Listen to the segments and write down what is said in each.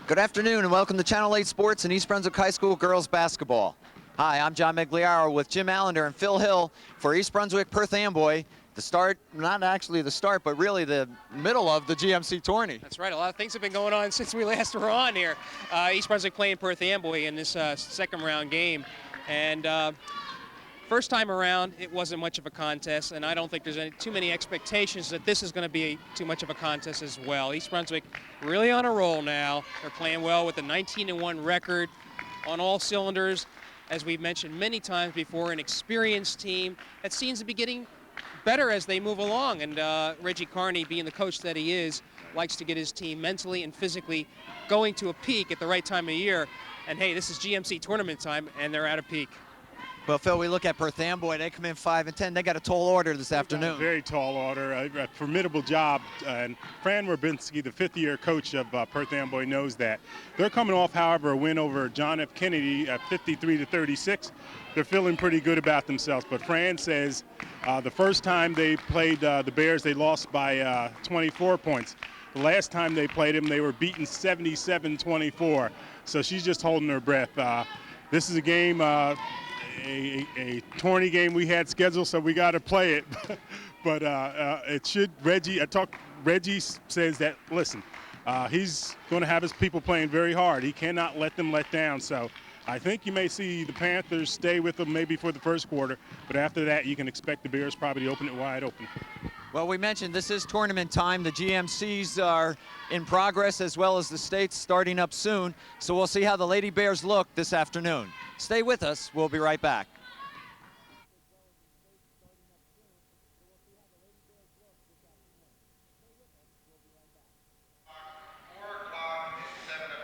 Good afternoon and welcome to Channel 8 Sports and East Brunswick High School girls basketball. Hi, I'm John Meggiolaro with Jim Allinder and Phil Hill for East Brunswick Perth Amboy. The start, not actually the start, but really the middle of the GMC tourney. That's right. A lot of things have been going on since we last were on here. East Brunswick playing Perth Amboy in this second round game. And first time around, it wasn't much of a contest, and I don't think there's too many expectations that this is going to be too much of a contest as well. East Brunswick really on a roll now. They're playing well with a 19-1 record on all cylinders. As we've mentioned many times before, an experienced team that seems to be getting better as they move along. And Reggie Carney, being the coach that he is, likes to get his team mentally and physically going to a peak at the right time of year. And hey, this is GMC tournament time, and they're at a peak. Well, Phil, we look at Perth Amboy. They come in 5-10. They got a tall order this afternoon. A very tall order, a formidable job. And Fran Werbinski, the fifth-year coach of Perth Amboy, knows that. They're coming off, however, a win over John F. Kennedy at 53-36. They're feeling pretty good about themselves. But Fran says the first time they played the Bears, they lost by 24 points. The last time they played them, they were beaten 77-24. So she's just holding her breath. This is a game, a tourney game we had scheduled, so we got to play it. But it should. Reggie says that, listen, he's going to have his people playing very hard. He cannot let them let down. So I think you may see the Panthers stay with them maybe for the first quarter, but after that you can expect the Bears probably to open it wide open. Well, we mentioned this is tournament time. The GMCs are in progress as well as the states starting up soon. So we'll see how the Lady Bears look this afternoon. Stay with us. We'll be right back.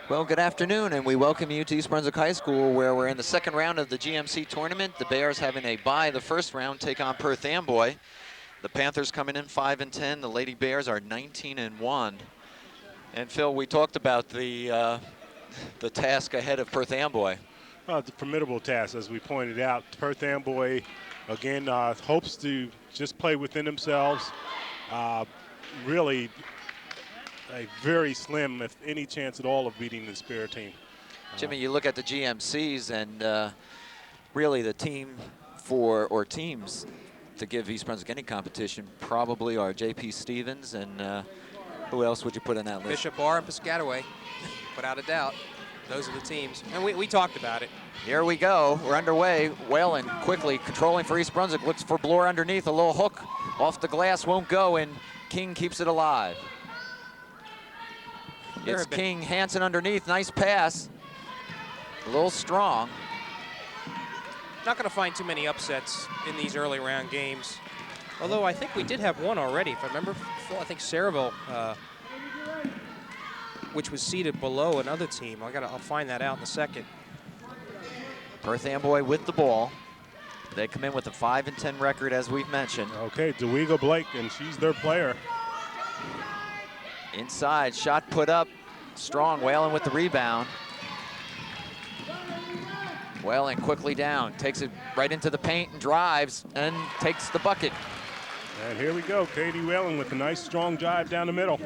Well, good afternoon, and we welcome you to East Brunswick High School, where we're in the second round of the GMC tournament. The Bears having a bye the first round, take on Perth Amboy. The Panthers coming in 5-10. The Lady Bears are 19-1. And Phil, we talked about the task ahead of Perth Amboy. Well, it's a formidable task, as we pointed out. Perth Amboy, again, hopes to just play within themselves. Really, a very slim, if any chance at all, of beating the Spear team. Jimmy, you look at the GMCs, and really the team or teams to give East Brunswick any competition probably are J.P. Stevens, and who else would you put in that list? Bishop Bar and Piscataway, without a doubt. Those are the teams. And we talked about it. Here we go. We're underway. Whalen quickly controlling for East Brunswick. Looks for Bloor underneath. A little hook off the glass. Won't go, and King keeps it alive. It's King. Hansen underneath. Nice pass. A little strong. Not going to find too many upsets in these early round games. Although I think we did have one already. If I remember, Phil, I think Saraville, which was seated below another team. I'll find that out in a second. Perth Amboy with the ball. They come in with a 5-10 record, as we've mentioned. Okay, Dewega Blake, and she's their player. Inside, shot put up, strong. Whalen with the rebound. Whalen quickly down, takes it right into the paint and drives and takes the bucket. And here we go, Katie Whalen with a nice strong drive down the middle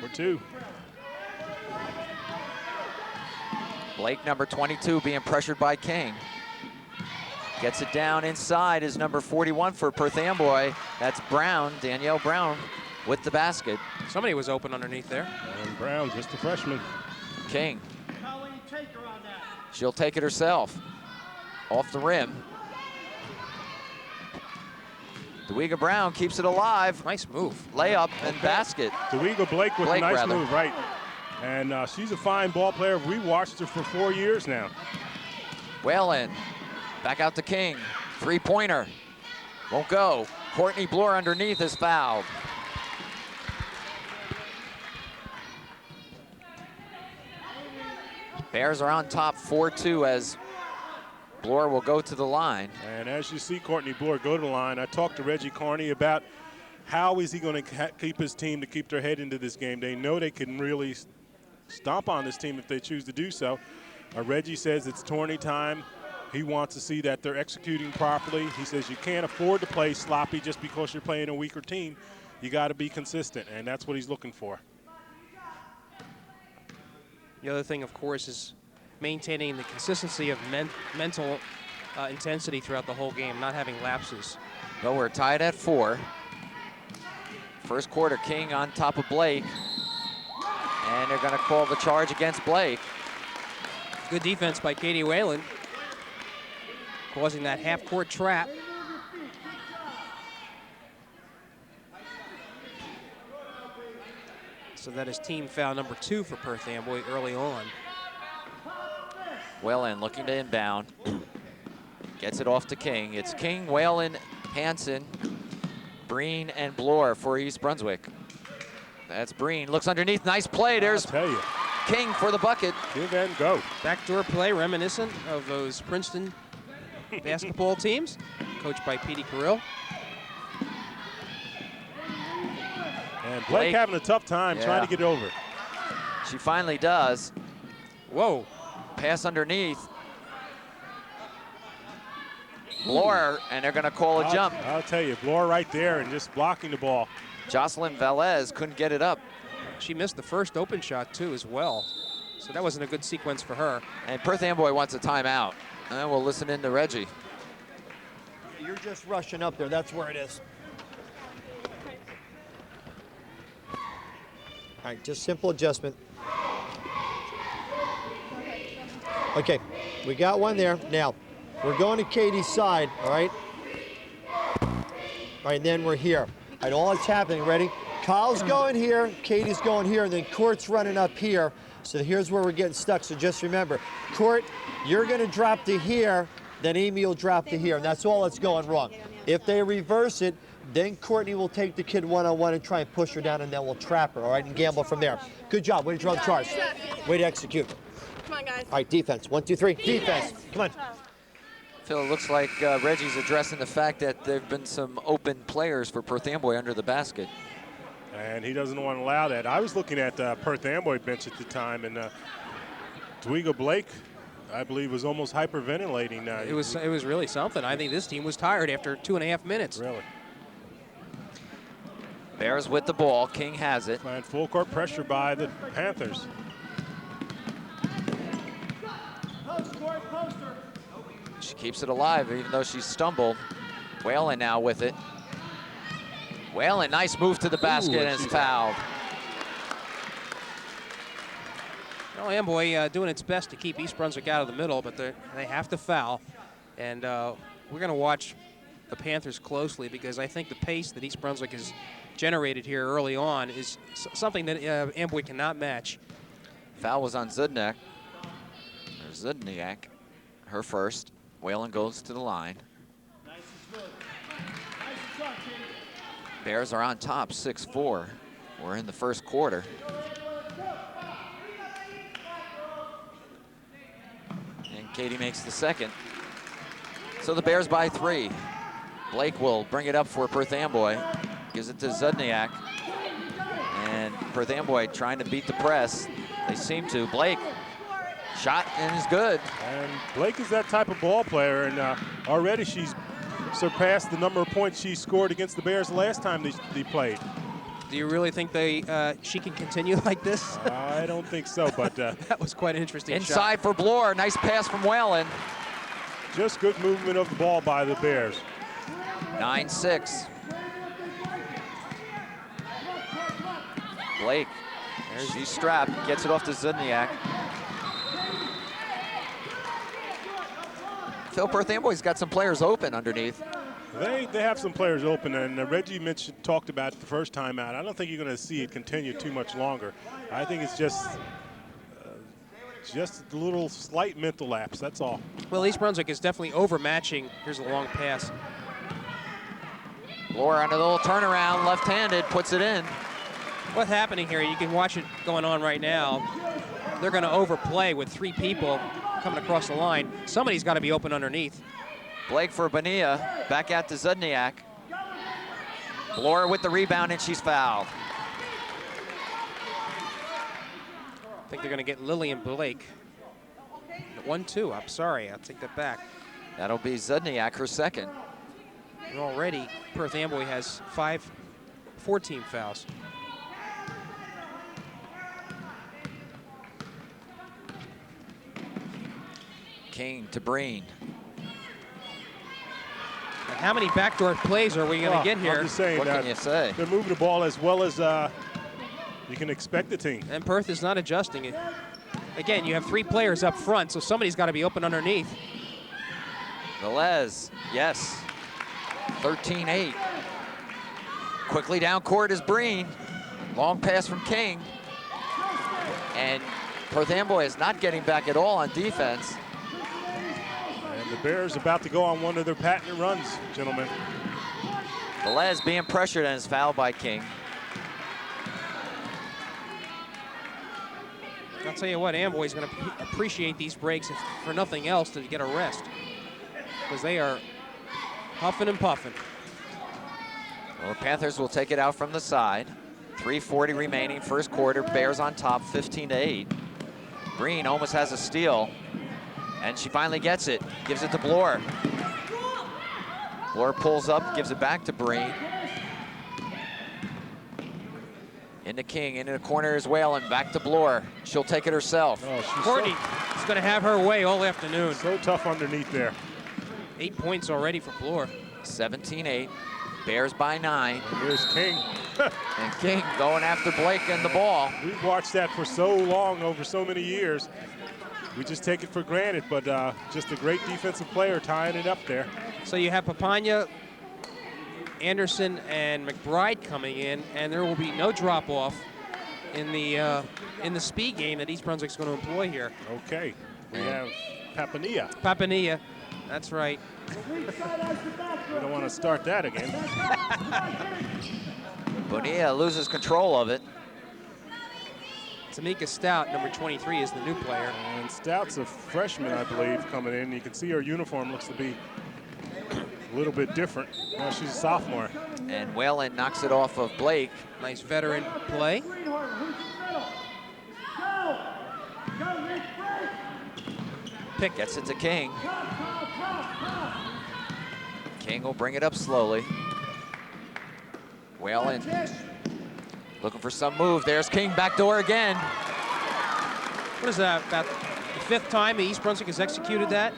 for two. Blake, number 22, being pressured by King. Gets it down inside is number 41 for Perth Amboy. That's Brown, Danielle Brown, with the basket. Somebody was open underneath there. And Brown, just a freshman. King. She'll take it herself. Off the rim. Dewega Brown keeps it alive. Nice move. Layup and basket. Dewega Blake with a nice move, right. And she's a fine ball player. We watched her for 4 years now. Whalen. Back out to King. Three-pointer. Won't go. Courtney Bloor underneath is fouled. Bears are on top 4-2 as Bloor will go to the line. And as you see Courtney Bloor go to the line, I talked to Reggie Carney about how is he going to keep his team to keep their head into this game. They know they can really stomp on this team if they choose to do so. Reggie says it's tourney time. He wants to see that they're executing properly. He says you can't afford to play sloppy just because you're playing a weaker team. You got to be consistent, and that's what he's looking for. The other thing, of course, is maintaining the consistency of mental intensity throughout the whole game, not having lapses. Well, we're tied at 4. First quarter, King on top of Blake. And they're going to call the charge against Blake. Good defense by Katie Whalen, causing that half-court trap. So that is team foul number 2 for Perth Amboy early on. Whalen looking to inbound. Gets it off to King. It's King, Whalen, Hansen, Breen, and Bloor for East Brunswick. That's Breen. Looks underneath. Nice play. There's King for the bucket. Give and go. Backdoor play reminiscent of those Princeton basketball teams, coached by Petey Carrill. And Blake having a tough time trying to get over. She finally does. Whoa. Pass underneath. Bloor, and they're going to call a jump. I'll tell you, Bloor right there and just blocking the ball. Jocelyn Velez couldn't get it up. She missed the first open shot, too, as well. So that wasn't a good sequence for her. And Perth Amboy wants a timeout. And we'll listen in to Reggie. You're just rushing up there. That's where it is. All right, just simple adjustment. Okay, we got one there. Now, we're going to Katie's side, all right? All right, then we're here. All right, all that's happening, ready? Kyle's going here, Katie's going here, and then Court's running up here. So here's where we're getting stuck, so just remember. Court, you're gonna drop to here, then Amy will drop to here, and that's all that's going wrong. If they reverse it, then Courtney will take the kid one-on-one and try and push her down, and then we'll trap her, all right, and gamble from there. Good job, way to draw the charge. Way to execute. Come on, guys. All right, defense, 1, 2, 3, defense, come on. Phil, it looks like Reggie's addressing the fact that there have been some open players for Perth Amboy under the basket. And he doesn't want to allow that. I was looking at Perth Amboy bench at the time, and Dweega Blake, I believe, was almost hyperventilating. It was really something. I think this team was tired after 2.5 minutes. Really. Bears with the ball. King has it. And full court pressure by the Panthers. She keeps it alive even though she stumbled. Whalen now with it. Whalen, nice move to the basket, and it's fouled. Well, Amboy doing its best to keep East Brunswick out of the middle, but they have to foul. And we're going to watch the Panthers closely because I think the pace that East Brunswick has generated here early on is something that Amboy cannot match. Foul was on Zudniak. Zudniak, her first. Whalen goes to the line. Bears are on top, 6-4. We're in the first quarter. And Katie makes the second. So the Bears by 3. Blake will bring it up for Perth Amboy. Gives it to Zudniak. And Perth Amboy trying to beat the press. They seem to. Blake, shot and is good. And Blake is that type of ball player, and already she's surpassed the number of points she scored against the Bears the last time they played. Do you really think she can continue like this? I don't think so, but that was quite an interesting inside shot. for Bloor. Nice pass from Whalen. Just good movement of the ball by the Bears. 9-6. Blake, she's strapped, gets it off to Zudniak. Phil, Perth Amboy's got some players open underneath. They have some players open, and Reggie talked about it the first time out. I don't think you're going to see it continue too much longer. I think it's just a little slight mental lapse, that's all. Well, East Brunswick is definitely overmatching. Here's a long pass. Bloor on a little turnaround, left-handed, puts it in. What's happening here, you can watch it going on right now. They're going to overplay with 3 people coming across the line. Somebody's got to be open underneath. Blake for Bonilla, back out to Zudniak. Bloor with the rebound, and she's fouled. I think they're going to get Lillian Blake. 1-2, I'm sorry, I'll take that back. That'll be Zudniak, her second. And already, Perth Amboy has 14 fouls. King to Breen. And how many backdoor plays are we going to get here? I'm just saying What that can you say? they're moving the ball as well as you can expect the team. And Perth is not adjusting it. Again, you have 3 players up front, so somebody's got to be open underneath. Velez, yes. 13-8. Quickly down court is Breen. Long pass from King. And Perth Amboy is not getting back at all on defense. And the Bears about to go on one of their patented runs, gentlemen. Velez being pressured and is fouled by King. I'll tell you what, Amboy's going to appreciate these breaks, if for nothing else, to get a rest. Because they are huffing and puffing. Well, the Panthers will take it out from the side. 3:40 remaining, first quarter. Bears on top, 15-8. Breen almost has a steal, and she finally gets it. Gives it to Bloor. Bloor pulls up, gives it back to Breen. Into King, into the corner is Whalen, back to Bloor. She'll take it herself. Oh, she's Courtney is going to have her way all afternoon. so tough underneath there. 8 points already for Bloor. 17-8. Bears by 9. And here's King. And King going after Blake and the ball. We've watched that for so long, over so many years. We just take it for granted, but just a great defensive player tying it up there. So you have Papania, Anderson, and McBride coming in, and there will be no drop-off in the speed game that East Brunswick's going to employ here. Okay, we have Papania. Papania, that's right. We don't want to start that again. Bonilla loses control of it. Tamika Stout, number 23, is the new player. And Stout's a freshman, I believe, coming in. You can see her uniform looks to be a little bit different. Now she's a sophomore. And Whalen knocks it off of Blake. Nice veteran play. Pick gets it to King. King will bring it up slowly. Whalen looking for some move. There's King, backdoor again. What is that, about the 5th time East Brunswick has executed that?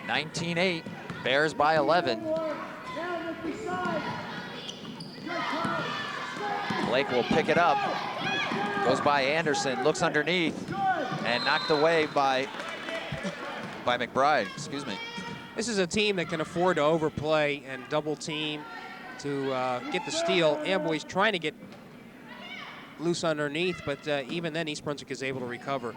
19-8, Bears by 11. Blake will pick it up. Goes by Anderson, looks underneath, and knocked away by McBride, excuse me. This is a team that can afford to overplay and double team to get the steal. Amboy's trying to get loose underneath, but even then East Brunswick is able to recover.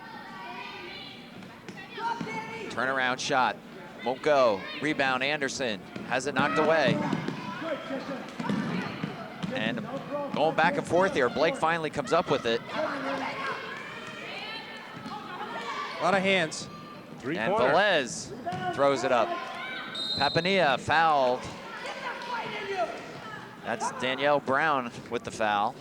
Turnaround shot, won't go. Rebound, Anderson has it knocked away. And going back and forth here, Blake finally comes up with it. A lot of hands. And Velez throws it up. Papania fouled. That's Danielle Brown with the foul.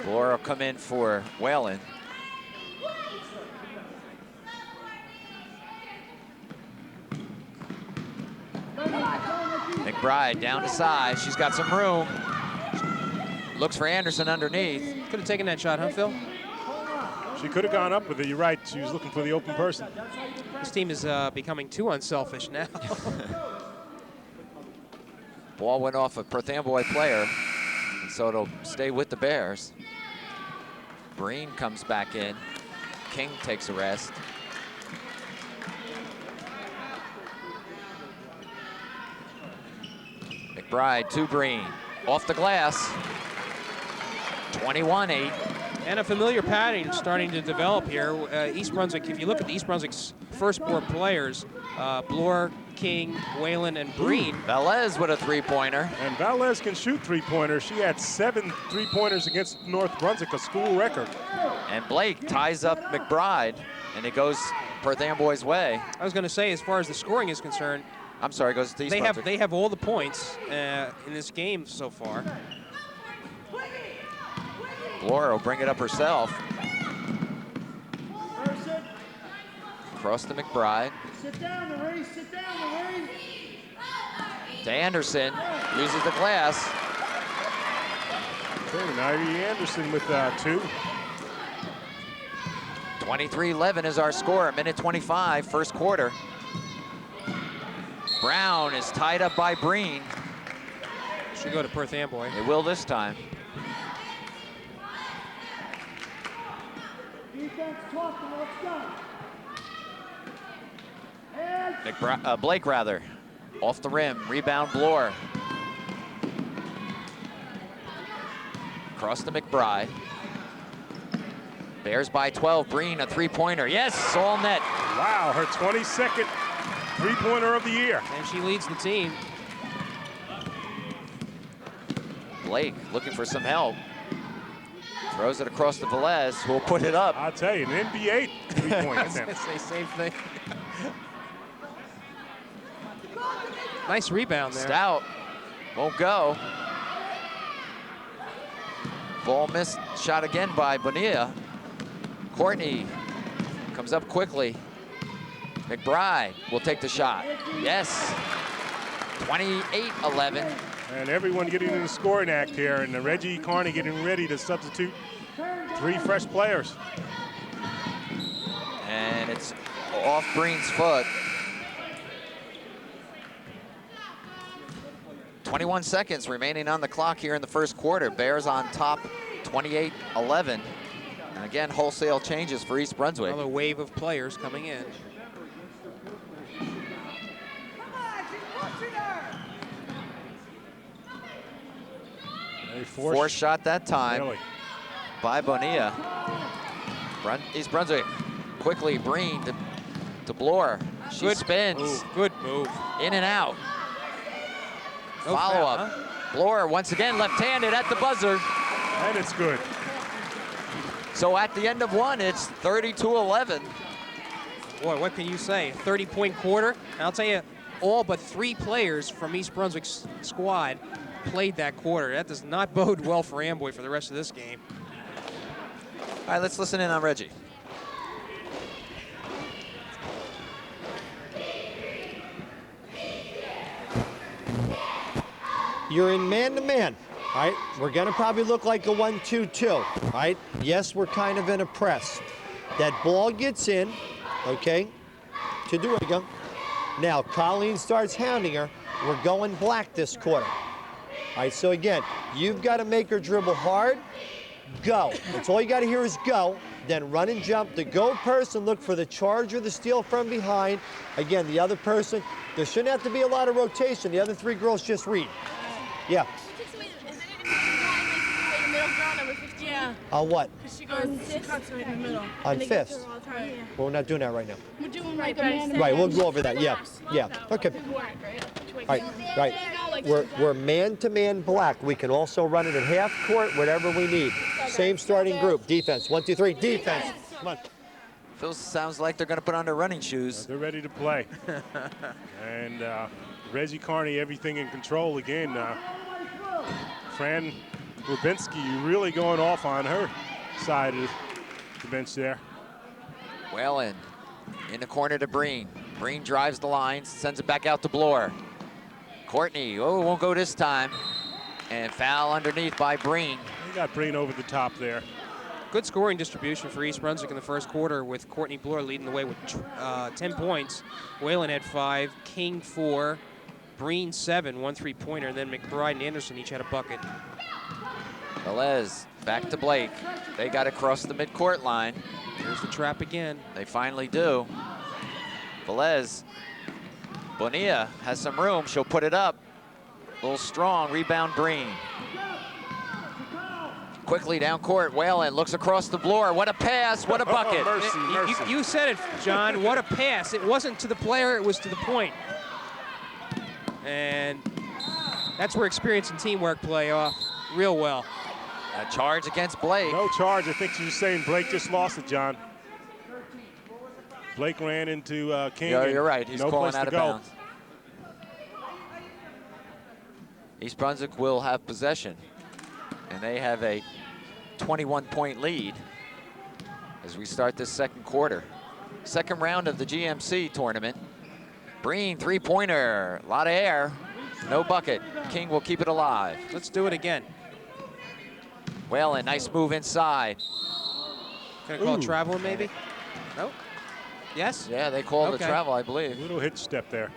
Bloor will come in for Whalen. McBride down to side. She's got some room. Looks for Anderson underneath. Could have taken that shot, huh, Phil? She could have gone up with it. You're right. She was looking for the open person. This team is becoming too unselfish now. Ball went off a Perth Amboy player, and so it'll stay with the Bears. Breen comes back in. King takes a rest. McBride to Breen. Off the glass. 21-8. And a familiar pattern starting to develop here. East Brunswick, if you look at the East Brunswick's first 4 players, Bloor, King, Whalen, and Breen. Velez with a 3-pointer. And Velez can shoot 3-pointers. She had 7 3-pointers against North Brunswick, a school record. And Blake ties up McBride, and it goes Perth Amboy's way. I was going to say, as far as the scoring is concerned, I'm sorry, it goes to East Brunswick. they have all the points in this game so far. Bloor will bring it up herself. Across to McBride. Sit down, Marie. Sit down, Marie. To Anderson. Uses the glass. Okay, Ivy Anderson with 2. 23-11 is our score, minute 25, first quarter. Brown is tied up by Breen. Should go to Perth Amboy. It will this time. Defense talking, let's go. Blake rather, off the rim, rebound Bloor. Across to McBride. Bears by 12, Breen, a three-pointer. Yes, all net. Wow, her 22nd three-pointer of the year. And she leads the team. Blake looking for some help. Throws it across to Velez, who will put it up. I'll tell you, an NBA three-point attempt. Say same thing. Nice rebound there. Stout won't go. Ball missed, shot again by Bonilla. Courtney comes up quickly. McBride will take the shot. Yes, 28-11. And everyone getting in the scoring act here, and Reggie Carney getting ready to substitute 3 fresh players. And it's off Breen's foot. 21 seconds remaining on the clock here in the first quarter. Bears on top, 28-11. And again, wholesale changes for East Brunswick. Another wave of players coming in. Four shot that time Really? by Bonilla. East Brunswick quickly, Breen to Bloor. She Good spins. move. Good move. In and out. No Follow foul, up. huh? Bloor once again left-handed at the buzzer. And it's good. So at the end of one, it's 32-11. Boy, what can you say? 30-point quarter. And I'll tell you, all but 3 players from East Brunswick's squad played that quarter. That does not bode well for Amboy for the rest of this game. All right, let's listen in on Reggie. You're in man-to-man, all right? We're going to probably look like a 1-2-2, all right? Yes, we're kind of in a press. That ball gets in, okay, to Duiga. Now, Colleen starts hounding her. We're going black this quarter. All right, so again, you've got to make her dribble hard, go. That's all you got to hear is go. Then run and jump. The go person, look for the charge or the steal from behind. Again, the other person, there shouldn't have to be a lot of rotation. The other 3 girls just read. Yeah. Yeah. On what? She goes in the middle. On fifths. Right. Well, we're not doing that right now. We're doing like a man. Right, we'll go over that. Yeah, yeah. Okay. All right. We're man-to-man black. We can also run it at half court, whatever we need. Same starting group. Defense. 1, 2, 3. Defense. Come on. Feels sounds like they're going to put on their running shoes. They're ready to play. And Reggie Carney, everything in control again. Fran Lubinski really going off on her side of the bench there. Whalen in the corner to Breen. Breen drives the line, sends it back out to Bloor. Courtney, oh, won't go this time. And foul underneath by Breen. They got Breen over the top there. Good scoring distribution for East Brunswick in the first quarter, with Courtney Bloor leading the way with 10 points. Whalen had 5, King 4, Breen 7, 1 3-pointer, and then McBride and Anderson each had a bucket. Velez back to Blake. They got across the midcourt line. Here's the trap again. They finally do. Velez. Bonilla has some room. She'll put it up. A little strong. Rebound Breen. Quickly down court. Whalen looks across the floor. What a pass. What a bucket. Mercy. You said it, John. What a pass. It wasn't to the player. It was to the point. And that's where experience and teamwork play off real well. A charge against Blake. No charge. I think she's saying Blake just lost it, John. Blake ran into King. Yeah, you're right. He's no calling place out to of go. bounds. East Brunswick will have possession, and they have a 21-point lead as we start this second quarter. Second round of the GMC tournament. Breen, three-pointer, a lot of air, no bucket. King will keep it alive. Let's do it again. Whalen, nice move inside. Gonna call traveling maybe? Nope. Yes? Yeah, they called the Okay. travel, I believe. Little hitch step there.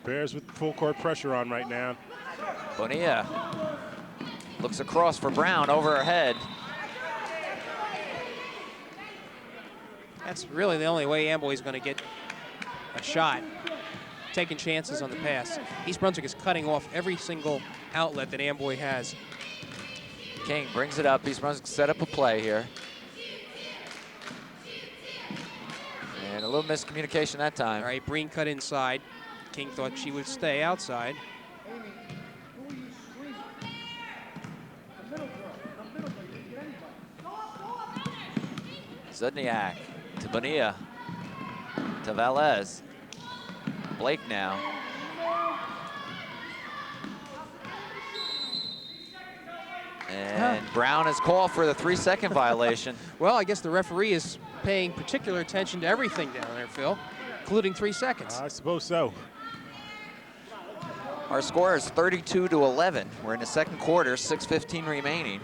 Bears with full court pressure on right now. Bonilla looks across for Brown, over her head. That's really the only way Amboy's going to get a shot, taking chances on the pass. East Brunswick is cutting off every single outlet that Amboy has. King brings it up. East Brunswick set up a play here. And a little miscommunication that time. All right, Breen cut inside. King thought she would stay outside. Zudniak to Bonilla, to Velez. Blake now. And Brown is called for the 3-second violation. Well, I guess the referee is paying particular attention to everything down there, Phil, including 3 seconds. I suppose so. Our score is 32-11. We're in the second quarter, 6:15 remaining.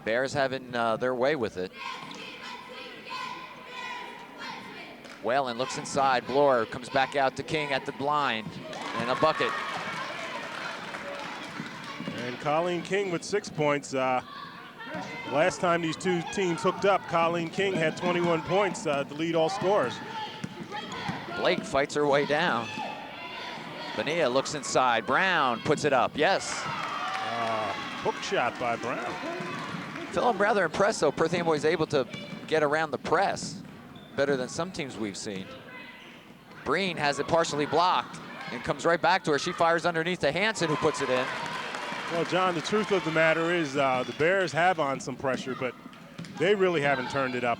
Bears having their way with it. Whalen looks inside. Bloor comes back out to King at the blind. And a bucket. And Colleen King with 6 points. Last time these two teams hooked up, Colleen King had 21 points to lead all scorers. Blake fights her way down. Bonilla looks inside. Brown puts it up. Yes. Hook shot by Brown. Phil, I'm rather impressed, though. Perth Amboy is able to get around the press better than some teams we've seen. Breen has it partially blocked and comes right back to her. She fires underneath to Hansen, who puts it in. Well, John, the truth of the matter is the Bears have on some pressure, but they really haven't turned it up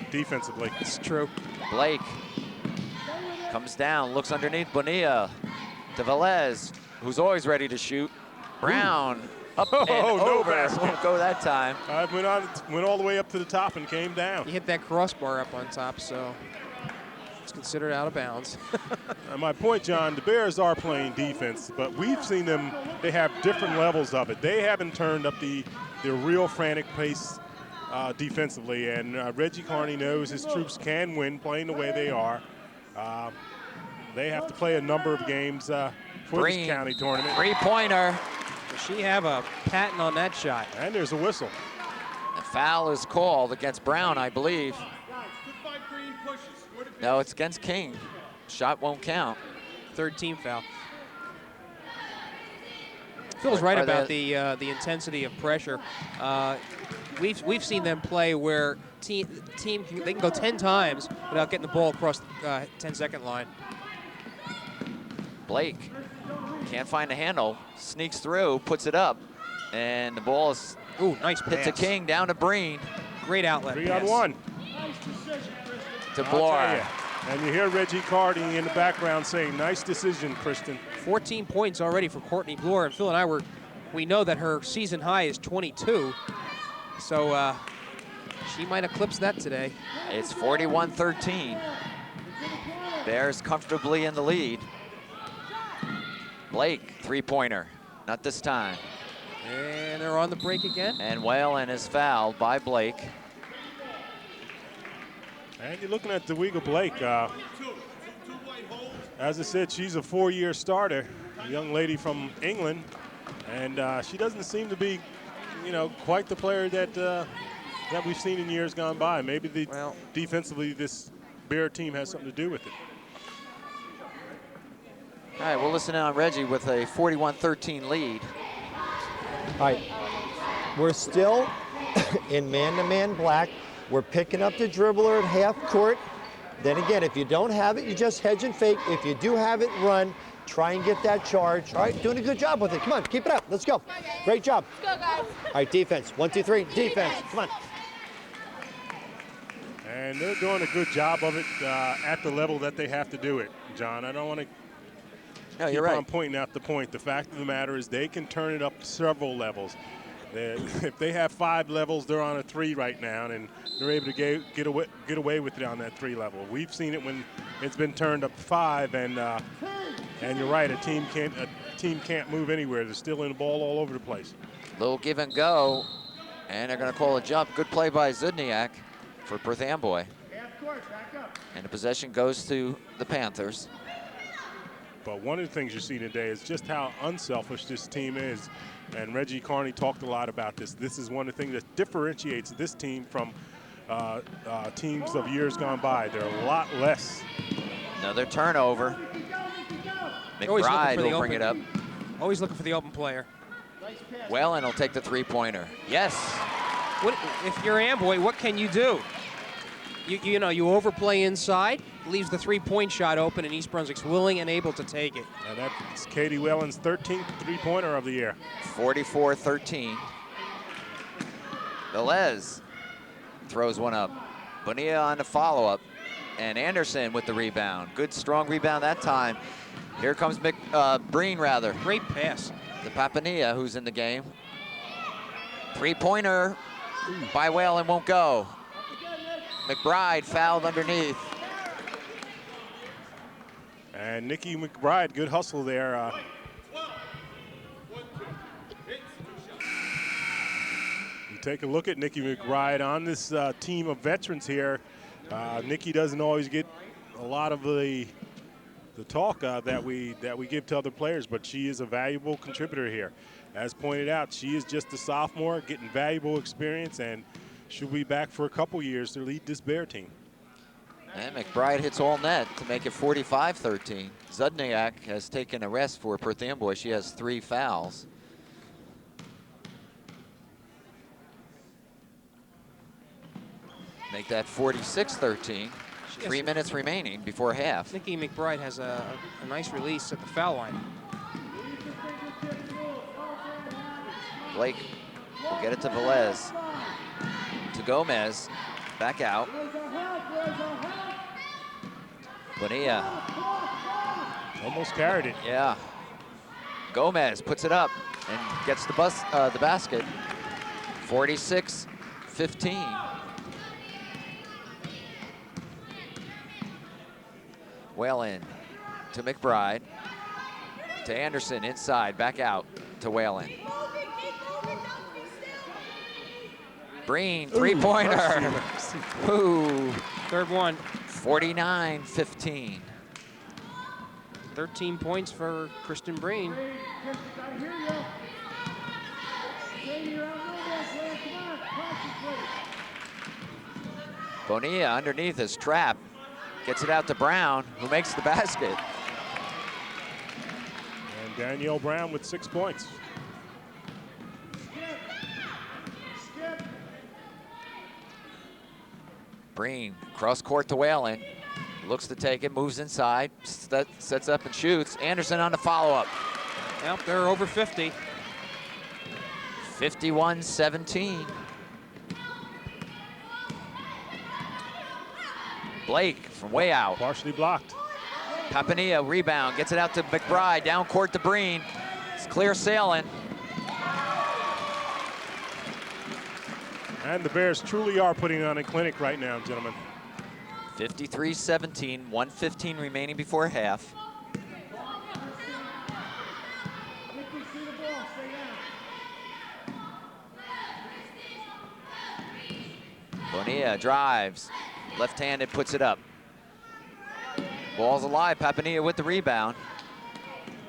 defensively. It's true. Blake comes down, looks underneath Bonilla to Velez, who's always ready to shoot. Brown up and no over. basket. Won't go that time. Went all the way up to the top and came down. He hit that crossbar up on top, so it's considered out of bounds. My point, John, the Bears are playing defense, but we've seen them, they have different levels of it. They haven't turned up the real frantic pace defensively, and Reggie Carney knows his troops can win playing the way they are. They have to play a number of games for Breen, this county tournament. 3-pointer. Does she have a patent on that shot? And there's a whistle. The foul is called against Brown, I believe. No, it's against King. Shot won't count. Third team foul. Phil's right about the intensity of pressure. We've seen them play where team they can go 10 times without getting the ball across the 10-second line. Blake can't find a handle, sneaks through, puts it up, and the ball is Nice hit pass. to King, down to Breen, Great outlet. 3-on-1. to I'll Bloor. tell you. And you hear Reggie Carney in the background saying, "Nice decision, Kristen." 14 points already for Courtney Bloor, and Phil and I we know that her season high is 22, so she might eclipse that today. It's 41-13. Bears comfortably in the lead. Blake, 3-pointer, not this time. And they're on the break again. And Whalen is fouled by Blake. And you're looking at DeWiga Blake. As I said, she's a 4-year starter, a young lady from England, and she doesn't seem to be, quite the player that we've seen in years gone by. Maybe defensively, this Bear team has something to do with it. All right, we'll listen in on Reggie with a 41-13 lead. All right, we're still in man-to-man black. We're picking up the dribbler at half court. Then again, if you don't have it, you just hedge and fake. If you do have it, run. Try and get that charge. All right, doing a good job with it. Come on, keep it up. Let's go. Great job. Go, guys. All right, defense. 1, 2, 3. Defense. Come on. And they're doing a good job of it at the level that they have to do it, John. I don't want to You're keep right. on pointing out the point. The fact of the matter is they can turn it up several levels. If they have 5 levels, they're on a 3 right now, and they're able to get away with it on that 3 level. We've seen it when it's been turned up 5, and you're right. A team can't move anywhere. They're stealing the ball all over the place. Little give and go, and they're going to call a jump. Good play by Zudniak for Perth Amboy. And the possession goes to the Panthers. But one of the things you're seeing today is just how unselfish this team is. And Reggie Carney talked a lot about this. This is one of the things that differentiates this team from teams of years gone by. They're a lot less. Another turnover. Always looking McBride for the will bring it up. Always looking for the open player. Whalen will take the three-pointer. Yes. What, if you're Amboy, what can you do? You know, you overplay inside, leaves the three-point shot open, and East Brunswick's willing and able to take it. And that's Katie Whelan's 13th three-pointer of the year. 44-13. Velez throws one up. Bonilla on the follow-up. And Anderson with the rebound. Good, strong rebound that time. Here comes Breen, rather. Great pass. The Papanilla, who's in the game. Three-pointer by Whalen won't go. McBride fouled underneath. And Nikki McBride, good hustle there. You take a look at Nikki McBride on this team of veterans here. Nikki doesn't always get a lot of the talk that we give to other players, but she is a valuable contributor here. As pointed out, she is just a sophomore, getting valuable experience, and she'll be back for a couple years to lead this Bear team. And McBride hits all net to make it 45-13. Zudniak has taken a rest for Perth Amboy. She has 3 fouls. Make that 46-13. 3 minutes remaining before half. Nikki McBride has a nice release at the foul line. Blake will get it to Velez. To Gomez. Back out. Bonilla. Almost carried it. Yeah. Gomez puts it up and gets the basket. 46-15. Whalen to McBride. To Anderson inside, back out to Whalen. Breen, three-pointer. Ooh. Third one. 49-15. 13 points for Kristen Breen. Bonilla underneath his trap. Gets it out to Brown, who makes the basket. And Danielle Brown with 6 points. Breen, cross court to Whalen. Looks to take it, moves inside, sets up and shoots. Anderson on the follow-up. Yep, they're over 50. 51-17. Blake from way out. Partially blocked. Papanilla rebound, gets it out to McBride, down court to Breen. It's clear sailing. And the Bears truly are putting on a clinic right now, gentlemen. 53-17, 1:15 remaining before half. Bonilla drives, left-handed, puts it up. Ball's alive, Papanilla with the rebound.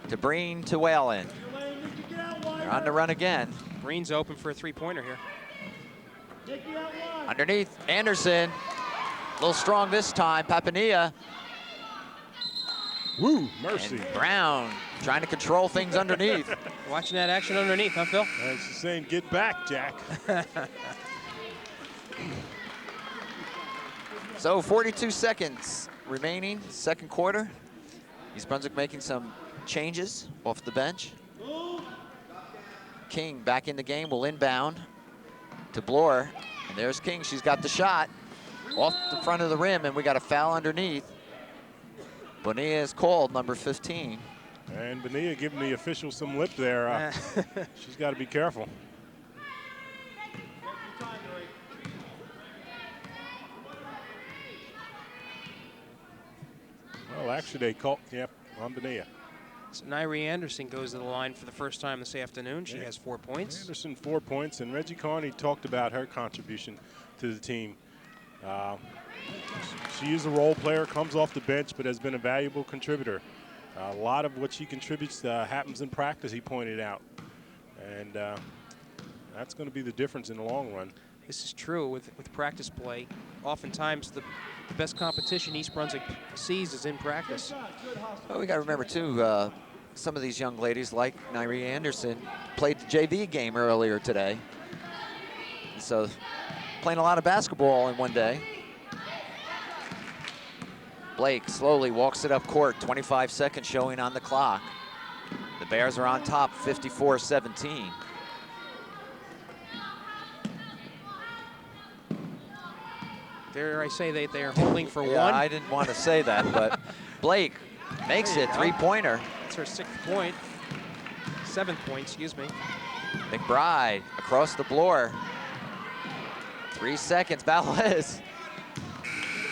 To Breen to Whalen. They're on the run again. Breen's open for a three-pointer here. Underneath, Anderson. A little strong this time, Papanilla. Woo, mercy. And Brown trying to control things underneath. Watching that action underneath, huh, Phil? That's the same, get back, Jack. So 42 seconds remaining, second quarter. East Brunswick making some changes off the bench. King back in the game, will inbound to Bloor. And there's King, she's got the shot off the front of the rim, and we got a foul underneath. Bonilla is called, number 15. And Bonilla giving the official some lip there. She's got to be careful. Well, actually, they called, yep, on Bonilla. So Nairi Anderson goes to the line for the first time this afternoon. She has 4 points. Anderson 4 points, and Reggie Carney talked about her contribution to the team. She is a role player, comes off the bench, but has been a valuable contributor. A lot of what she contributes happens in practice, he pointed out. And that's going to be the difference in the long run. This is true with practice play. Oftentimes the best competition East Brunswick sees is in practice. Well, we got to remember, too, some of these young ladies, like Nairi Anderson, played the JV game earlier today. So playing a lot of basketball in one day. Blake slowly walks it up court, 25 seconds showing on the clock. The Bears are on top, 54-17. Dare I say they are holding for Yeah, one? I didn't want to say that, but Blake makes it, three-pointer. That's her 6th point. 7th point, excuse me. McBride across the floor. 3 seconds, Valles.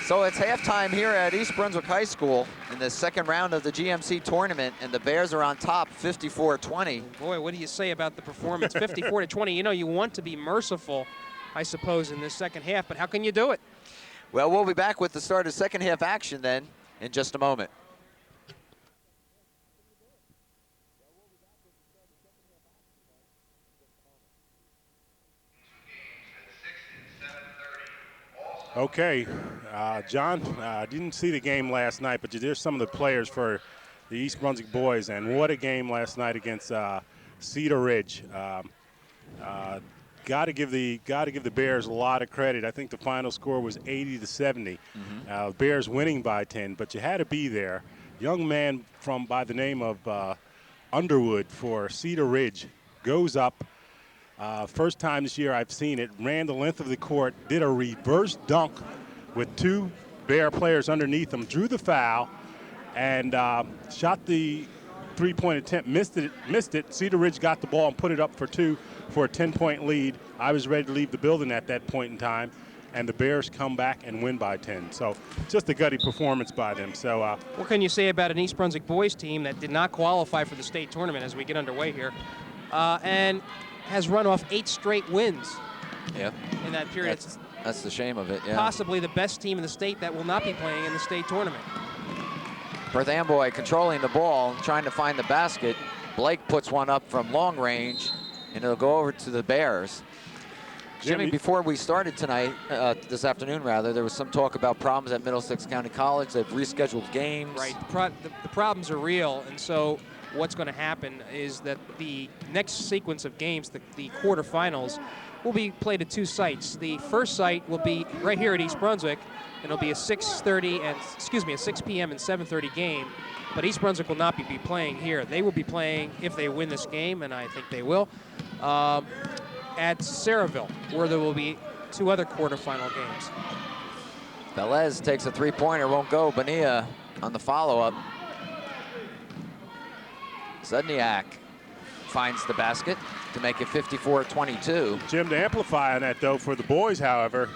So it's halftime here at East Brunswick High School in the second round of the GMC tournament, and the Bears are on top, 54-20. Boy, what do you say about the performance? 54-20. You know, you want to be merciful, I suppose, in this second half, but how can you do it? Well, we'll be back with the start of second half action then in just a moment. Okay, John, I didn't see the game last night, but there's some of the players for the East Brunswick boys, and what a game last night against Cedar Ridge. Got to give the Bears a lot of credit. I think the final score was 80-70. Bears winning by 10, but you had to be there. Young man by the name of Underwood for Cedar Ridge goes up. First time this year I've seen it, ran the length of the court, did a reverse dunk with 2 Bear players underneath him, drew the foul, and shot the three-point attempt, missed it. Cedar Ridge got the ball and put it up for 2 for a 10-point lead. I was ready to leave the building at that point in time, and the Bears come back and win by 10. So just a gutty performance by them. So what can you say about an East Brunswick boys team that did not qualify for the state tournament as we get underway here, and has run off 8 straight wins in that period? That's the shame of it, yeah. Possibly the best team in the state that will not be playing in the state tournament. Perth Amboy controlling the ball, trying to find the basket. Blake puts one up from long range, and it'll go over to the Bears. Jimmy, before we started tonight, this afternoon rather, there was some talk about problems at Middlesex County College. They've rescheduled games. Right, the problems are real, and so what's going to happen is that the next sequence of games, the quarterfinals, will be played at 2 sites. The first site will be right here at East Brunswick, and it'll be a 6 p.m. and 7:30 game. But East Brunswick will not be playing here. They will be playing, if they win this game, and I think they will, at Saraville, where there will be 2 other quarterfinal games. Velez takes a three-pointer, won't go. Bonilla on the follow-up. Zudniak finds the basket to make it 54-22. Jim, to amplify on that, though, for the boys, however,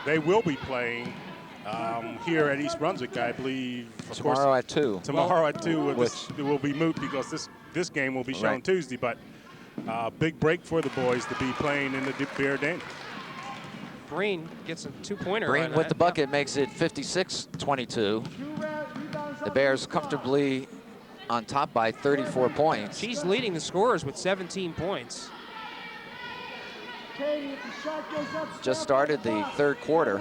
they will be playing here at East Brunswick, I believe. Tomorrow at 2. Tomorrow at 2, it will be moot because this game will be shown Tuesday. But big break for the boys to be playing in the Bear Dane. Breen gets a 2-pointer. Breen with the bucket makes it 56-22. The Bears comfortably on top by 34 points. She's leading the scorers with 17 points. Just started the third quarter.